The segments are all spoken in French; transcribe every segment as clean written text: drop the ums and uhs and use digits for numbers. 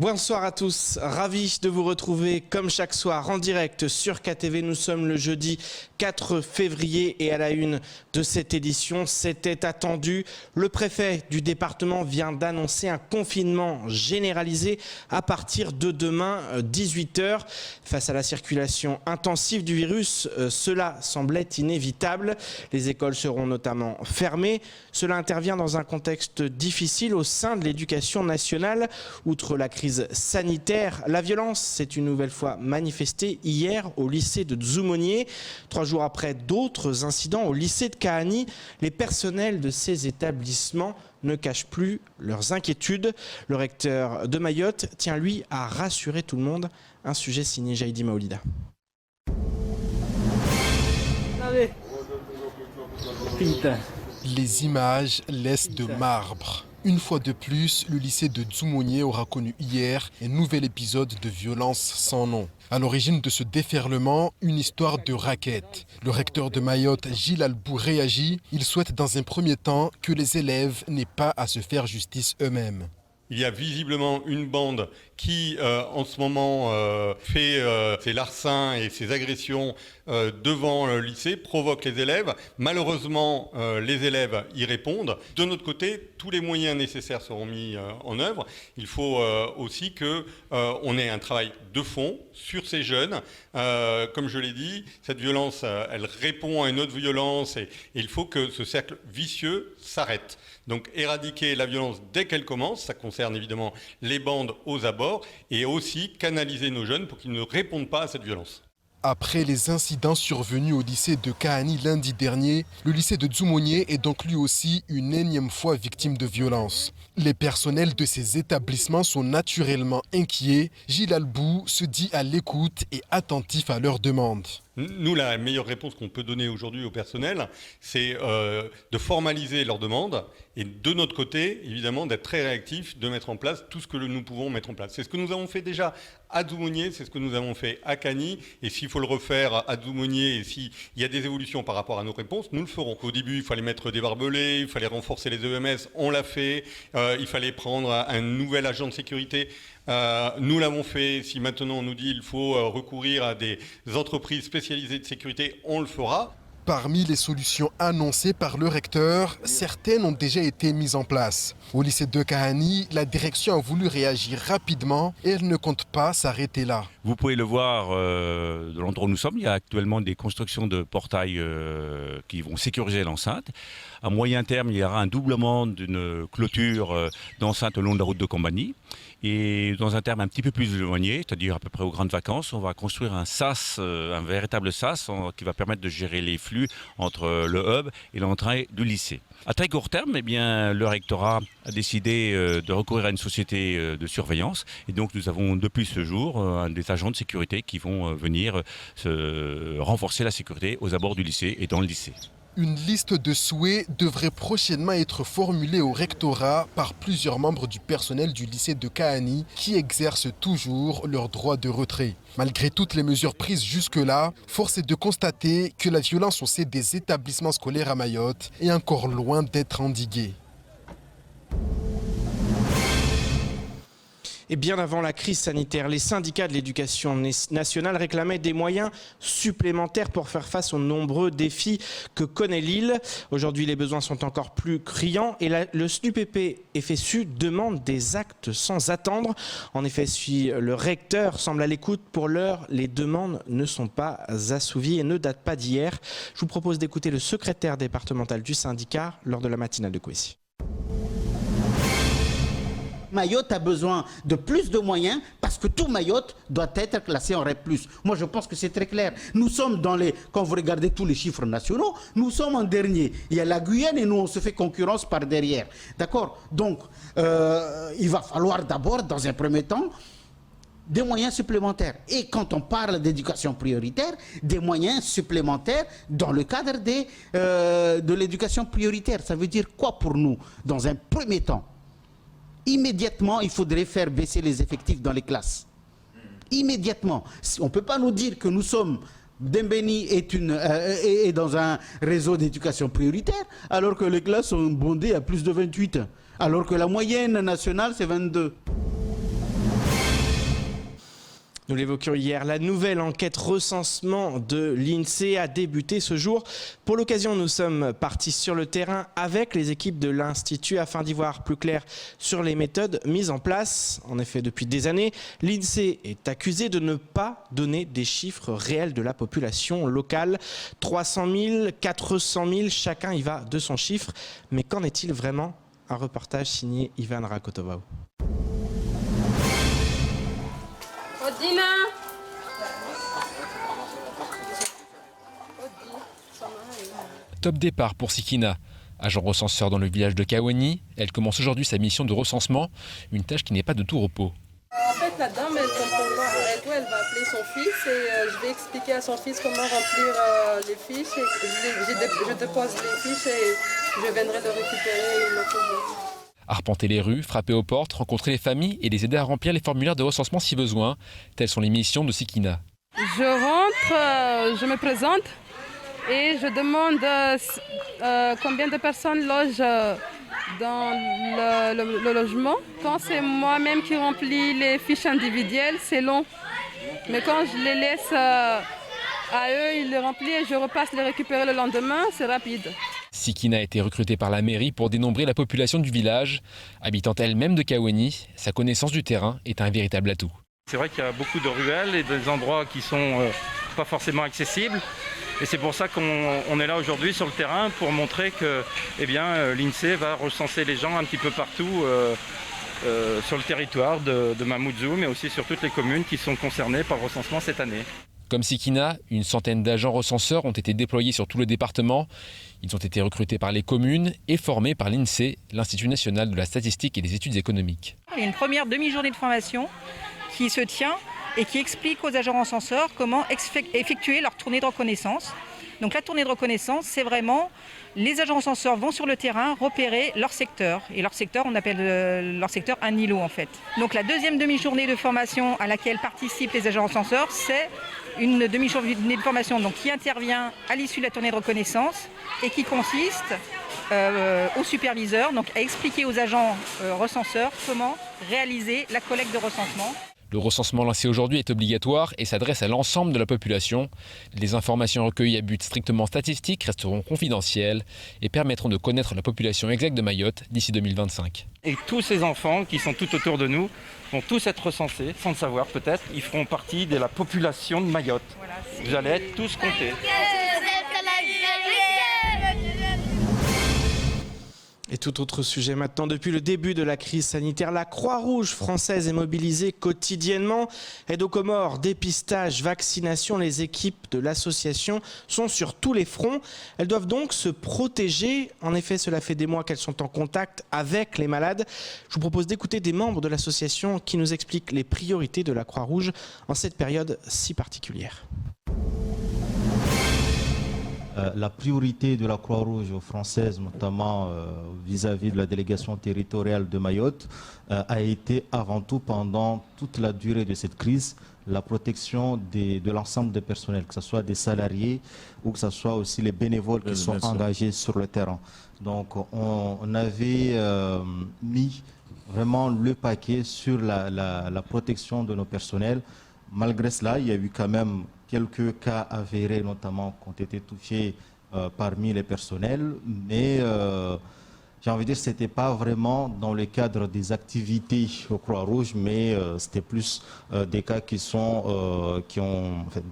Bonsoir à tous, ravi de vous retrouver comme chaque soir en direct sur KTV. Nous sommes le jeudi 4 février et à la une de cette édition, c'était attendu. Le préfet du département vient d'annoncer un confinement généralisé à partir de demain 18h. Face à la circulation intensive du virus, cela semblait inévitable. Les écoles seront notamment fermées. Cela intervient dans un contexte difficile au sein de l'éducation nationale. Outre la crise sanitaire, la violence s'est une nouvelle fois manifestée hier au lycée de Dzoumogné. 3 jours après d'autres incidents au lycée de Kahani, les personnels de ces établissements ne cachent plus leurs inquiétudes. Le recteur de Mayotte tient lui à rassurer tout le monde. Un sujet signé Jaïdi Maoulida. Les images laissent de marbre. Une fois de plus, le lycée de Dzoumogné aura connu hier un nouvel épisode de violence sans nom. À l'origine de ce déferlement, une histoire de raquette. Le recteur de Mayotte, Gilles Albou, réagit. Il souhaite dans un premier temps que les élèves n'aient pas à se faire justice eux-mêmes. Il y a visiblement une bande qui, en ce moment, fait ses larcins et ses agressions devant le lycée, provoque les élèves. Malheureusement, les élèves y répondent. De notre côté, tous les moyens nécessaires seront mis en œuvre. Il faut aussi qu'on ait un travail de fond sur ces jeunes. Comme je l'ai dit, cette violence, elle répond à une autre violence et il faut que ce cercle vicieux s'arrête. Donc éradiquer la violence dès qu'elle commence, ça concerne évidemment les bandes aux abords, et aussi canaliser nos jeunes pour qu'ils ne répondent pas à cette violence. Après les incidents survenus au lycée de Kahani lundi dernier, le lycée de Dzoumogné est donc lui aussi une énième fois victime de violence. Les personnels de ces établissements sont naturellement inquiets. Gilles Albou se dit à l'écoute et attentif à leurs demandes. Nous, la meilleure réponse qu'on peut donner aujourd'hui au personnel, c'est de formaliser leurs demandes et de notre côté, évidemment, d'être très réactifs, de mettre en place tout ce que nous pouvons mettre en place. C'est ce que nous avons fait déjà à Dzoumogné, c'est ce que nous avons fait à Kahani, et s'il faut le refaire à Dzoumogné et s'il y a des évolutions par rapport à nos réponses, nous le ferons. Au début, il fallait mettre des barbelés, il fallait renforcer les EMS, on l'a fait, il fallait prendre un nouvel agent de sécurité. Nous l'avons fait. Si maintenant on nous dit qu'il faut recourir à des entreprises spécialisées de sécurité, on le fera. Parmi les solutions annoncées par le recteur, certaines ont déjà été mises en place. Au lycée de Kahani, la direction a voulu réagir rapidement et elle ne compte pas s'arrêter là. Vous pouvez le voir de l'endroit où nous sommes. Il y a actuellement des constructions de portails qui vont sécuriser l'enceinte. À moyen terme, il y aura un doublement d'une clôture d'enceinte le long de la route de Combani. Et dans un terme un petit peu plus éloigné, c'est-à-dire à peu près aux grandes vacances, on va construire un sas, un véritable sas qui va permettre de gérer les flux entre le hub et l'entrée du lycée. À très court terme, eh bien, le rectorat a décidé de recourir à une société de surveillance. Et donc nous avons depuis ce jour des agents de sécurité qui vont venir renforcer la sécurité aux abords du lycée et dans le lycée. Une liste de souhaits devrait prochainement être formulée au rectorat par plusieurs membres du personnel du lycée de Kahani qui exercent toujours leur droit de retrait. Malgré toutes les mesures prises jusque-là, force est de constater que la violence au sein des établissements scolaires à Mayotte est encore loin d'être endiguée. Et bien avant la crise sanitaire, les syndicats de l'éducation nationale réclamaient des moyens supplémentaires pour faire face aux nombreux défis que connaît l'île. Aujourd'hui, les besoins sont encore plus criants et le SNUPP FSU demande des actes sans attendre. En effet, si le recteur semble à l'écoute, pour l'heure, les demandes ne sont pas assouvies et ne datent pas d'hier. Je vous propose d'écouter le secrétaire départemental du syndicat lors de la matinale de Kouessi. Mayotte a besoin de plus de moyens parce que tout Mayotte doit être classé en REP+. Moi, je pense que c'est très clair. Nous sommes quand vous regardez tous les chiffres nationaux, nous sommes en dernier. Il y a la Guyane et nous, on se fait concurrence par derrière. D'accord? Donc, il va falloir d'abord, dans un premier temps, des moyens supplémentaires. Et quand on parle d'éducation prioritaire, des moyens supplémentaires dans le cadre de l'éducation prioritaire. Ça veut dire quoi pour nous, dans un premier temps? Immédiatement, il faudrait faire baisser les effectifs dans les classes. Immédiatement. On ne peut pas nous dire que nous sommes... Dembéni est dans un réseau d'éducation prioritaire, alors que les classes sont bondées à plus de 28, alors que la moyenne nationale, c'est 22. Nous l'évoquions hier, la nouvelle enquête recensement de l'INSEE a débuté ce jour. Pour l'occasion, nous sommes partis sur le terrain avec les équipes de l'Institut afin d'y voir plus clair sur les méthodes mises en place. En effet, depuis des années, l'INSEE est accusé de ne pas donner des chiffres réels de la population locale. 300 000, 400 000, chacun y va de son chiffre. Mais qu'en est-il vraiment? Un reportage signé Ivan Rakotovau. Top départ pour Sikina. Agent recenseur dans le village de Kaweni, elle commence aujourd'hui sa mission de recensement, une tâche qui n'est pas de tout repos. En fait, la dame, elle comprend pas. Elle va appeler son fils et je vais expliquer à son fils comment remplir les fiches. Et je dépose les fiches et je viendrai le récupérer une autre jour. Arpenter les rues, frapper aux portes, rencontrer les familles et les aider à remplir les formulaires de recensement si besoin. Telles sont les missions de Sikina. Je rentre, je me présente et je demande combien de personnes logent dans le logement. Quand c'est moi-même qui remplis les fiches individuelles, c'est long. Mais quand je les laisse à eux, ils les remplissent et je repasse les récupérer le lendemain, c'est rapide. Sikina a été recrutée par la mairie pour dénombrer la population du village. Habitante elle-même de Kaweni, sa connaissance du terrain est un véritable atout. C'est vrai qu'il y a beaucoup de ruelles et des endroits qui sont pas forcément accessibles. Et c'est pour ça qu'on est là aujourd'hui sur le terrain pour montrer que l'INSEE va recenser les gens un petit peu partout sur le territoire de Mamoudzou, mais aussi sur toutes les communes qui sont concernées par le recensement cette année. Comme Sikina, une centaine d'agents recenseurs ont été déployés sur tout le département. Ils ont été recrutés par les communes et formés par l'INSEE, l'Institut national de la statistique et des études économiques. Il y a une première demi-journée de formation qui se tient et qui explique aux agents recenseurs comment effectuer leur tournée de reconnaissance. Donc la tournée de reconnaissance, c'est vraiment les agents recenseurs vont sur le terrain repérer leur secteur. Et leur secteur, on appelle leur secteur un îlot en fait. Donc la deuxième demi-journée de formation à laquelle participent les agents recenseurs, c'est une demi-journée de formation donc, qui intervient à l'issue de la tournée de reconnaissance et qui consiste aux superviseurs donc, à expliquer aux agents recenseurs comment réaliser la collecte de recensement. Le recensement lancé aujourd'hui est obligatoire et s'adresse à l'ensemble de la population. Les informations recueillies à but strictement statistique resteront confidentielles et permettront de connaître la population exacte de Mayotte d'ici 2025. Et tous ces enfants qui sont tout autour de nous vont tous être recensés, sans le savoir peut-être. Ils feront partie de la population de Mayotte. Vous allez être tous comptés. Et tout autre sujet maintenant, depuis le début de la crise sanitaire, la Croix-Rouge française est mobilisée quotidiennement. Aide aux Comores, dépistage, vaccination, les équipes de l'association sont sur tous les fronts. Elles doivent donc se protéger. En effet, cela fait des mois qu'elles sont en contact avec les malades. Je vous propose d'écouter des membres de l'association qui nous expliquent les priorités de la Croix-Rouge en cette période si particulière. La priorité de la Croix-Rouge française, notamment vis-à-vis de la délégation territoriale de Mayotte, a été avant tout pendant toute la durée de cette crise, la protection de l'ensemble des personnels, que ce soit des salariés ou que ce soit aussi les bénévoles qui sont engagés sur le terrain. Donc on avait mis vraiment le paquet sur la protection de nos personnels. Malgré cela, il y a eu quand même quelques cas avérés, notamment, qui ont été touchés parmi les personnels. Mais j'ai envie de dire que ce n'était pas vraiment dans le cadre des activités au Croix-Rouge, mais c'était plus des cas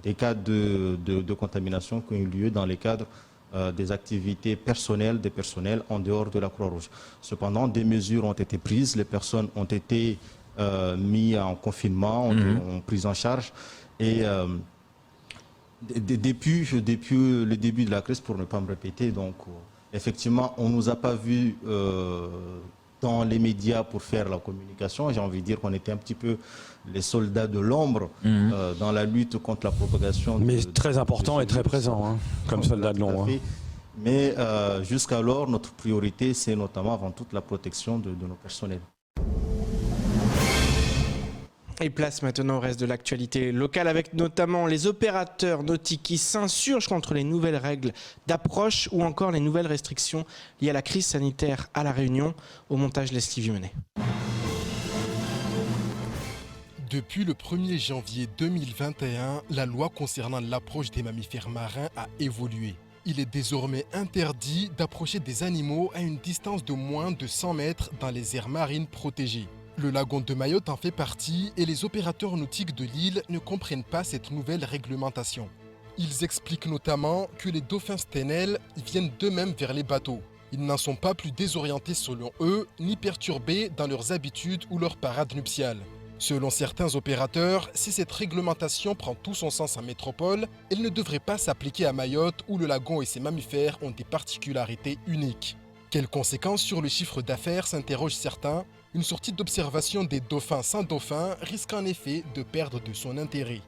des cas de contamination qui ont eu lieu dans les cadres des activités personnelles des personnels en dehors de la Croix-Rouge. Cependant, des mesures ont été prises, les personnes ont été mises en confinement, ont pris en charge. Et depuis le début de la crise, pour ne pas me répéter, donc effectivement, on ne nous a pas vus dans les médias pour faire la communication. J'ai envie de dire qu'on était un petit peu les soldats de l'ombre dans la lutte contre la propagation. Mais très important et très présent, hein, comme soldat de l'ombre. Mais jusqu'alors, notre priorité, c'est notamment avant tout la protection de nos personnels. Et place maintenant au reste de l'actualité locale avec notamment les opérateurs nautiques qui s'insurgent contre les nouvelles règles d'approche ou encore les nouvelles restrictions liées à la crise sanitaire à La Réunion. Au montage, Leslie Vimonet. Depuis le 1er janvier 2021, la loi concernant l'approche des mammifères marins a évolué. Il est désormais interdit d'approcher des animaux à une distance de moins de 100 mètres dans les aires marines protégées. Le lagon de Mayotte en fait partie et les opérateurs nautiques de l'île ne comprennent pas cette nouvelle réglementation. Ils expliquent notamment que les dauphins stènels viennent d'eux-mêmes vers les bateaux. Ils n'en sont pas plus désorientés selon eux, ni perturbés dans leurs habitudes ou leurs parades nuptiales. Selon certains opérateurs, si cette réglementation prend tout son sens en métropole, elle ne devrait pas s'appliquer à Mayotte où le lagon et ses mammifères ont des particularités uniques. Quelles conséquences sur le chiffre d'affaires s'interrogent certains? Une sortie d'observation des dauphins sans dauphin risque en effet de perdre de son intérêt.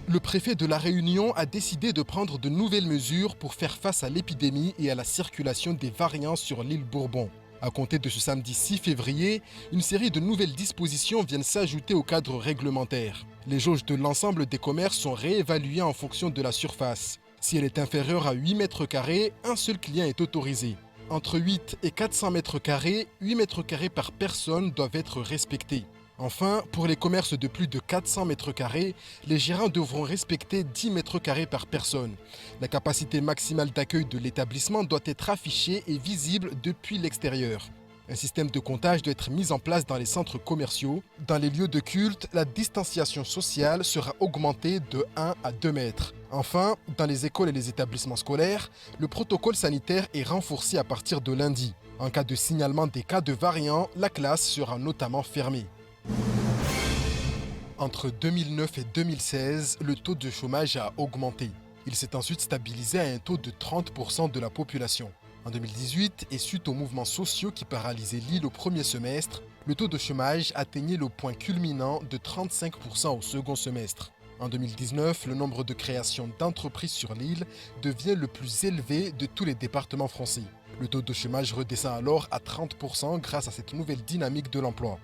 Le préfet de La Réunion a décidé de prendre de nouvelles mesures pour faire face à l'épidémie et à la circulation des variants sur l'île Bourbon. À compter de ce samedi 6 février, une série de nouvelles dispositions viennent s'ajouter au cadre réglementaire. Les jauges de l'ensemble des commerces sont réévaluées en fonction de la surface. Si elle est inférieure à 8 mètres carrés, un seul client est autorisé. Entre 8 et 400 mètres carrés, 8 mètres carrés par personne doivent être respectés. Enfin, pour les commerces de plus de 400 mètres carrés, les gérants devront respecter 10 mètres carrés par personne. La capacité maximale d'accueil de l'établissement doit être affichée et visible depuis l'extérieur. Un système de comptage doit être mis en place dans les centres commerciaux. Dans les lieux de culte, la distanciation sociale sera augmentée de 1 à 2 mètres. Enfin, dans les écoles et les établissements scolaires, le protocole sanitaire est renforcé à partir de lundi. En cas de signalement des cas de variants, la classe sera notamment fermée. Entre 2009 et 2016, le taux de chômage a augmenté. Il s'est ensuite stabilisé à un taux de 30% de la population. En 2018, et suite aux mouvements sociaux qui paralysaient l'île au premier semestre, le taux de chômage atteignait le point culminant de 35% au second semestre. En 2019, le nombre de créations d'entreprises sur l'île devient le plus élevé de tous les départements français. Le taux de chômage redescend alors à 30% grâce à cette nouvelle dynamique de l'emploi.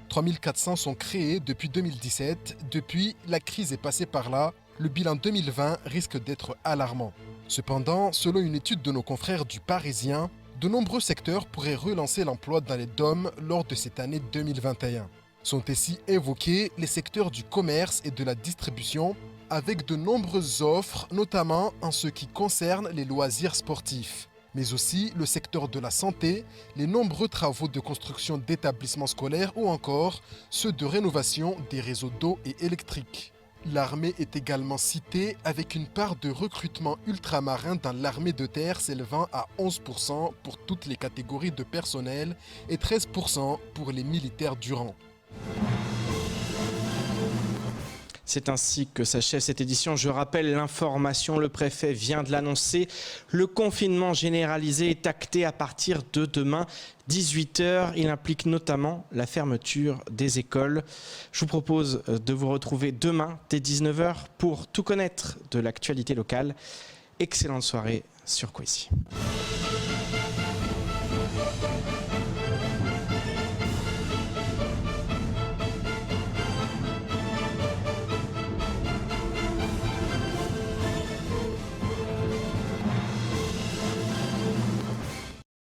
3400 sont créés depuis 2017. Depuis, la crise est passée par là. Le bilan 2020 risque d'être alarmant. Cependant, selon une étude de nos confrères du Parisien, de nombreux secteurs pourraient relancer l'emploi dans les DOM lors de cette année 2021. Sont ici évoqués les secteurs du commerce et de la distribution, avec de nombreuses offres, notamment en ce qui concerne les loisirs sportifs. Mais aussi le secteur de la santé, les nombreux travaux de construction d'établissements scolaires ou encore ceux de rénovation des réseaux d'eau et électrique. L'armée est également citée avec une part de recrutement ultramarin dans l'armée de terre s'élevant à 11% pour toutes les catégories de personnel et 13% pour les militaires du rang. C'est ainsi que s'achève cette édition. Je rappelle l'information, le préfet vient de l'annoncer. Le confinement généralisé est acté à partir de demain, 18h. Il implique notamment la fermeture des écoles. Je vous propose de vous retrouver demain dès 19h pour tout connaître de l'actualité locale. Excellente soirée sur Kwesi.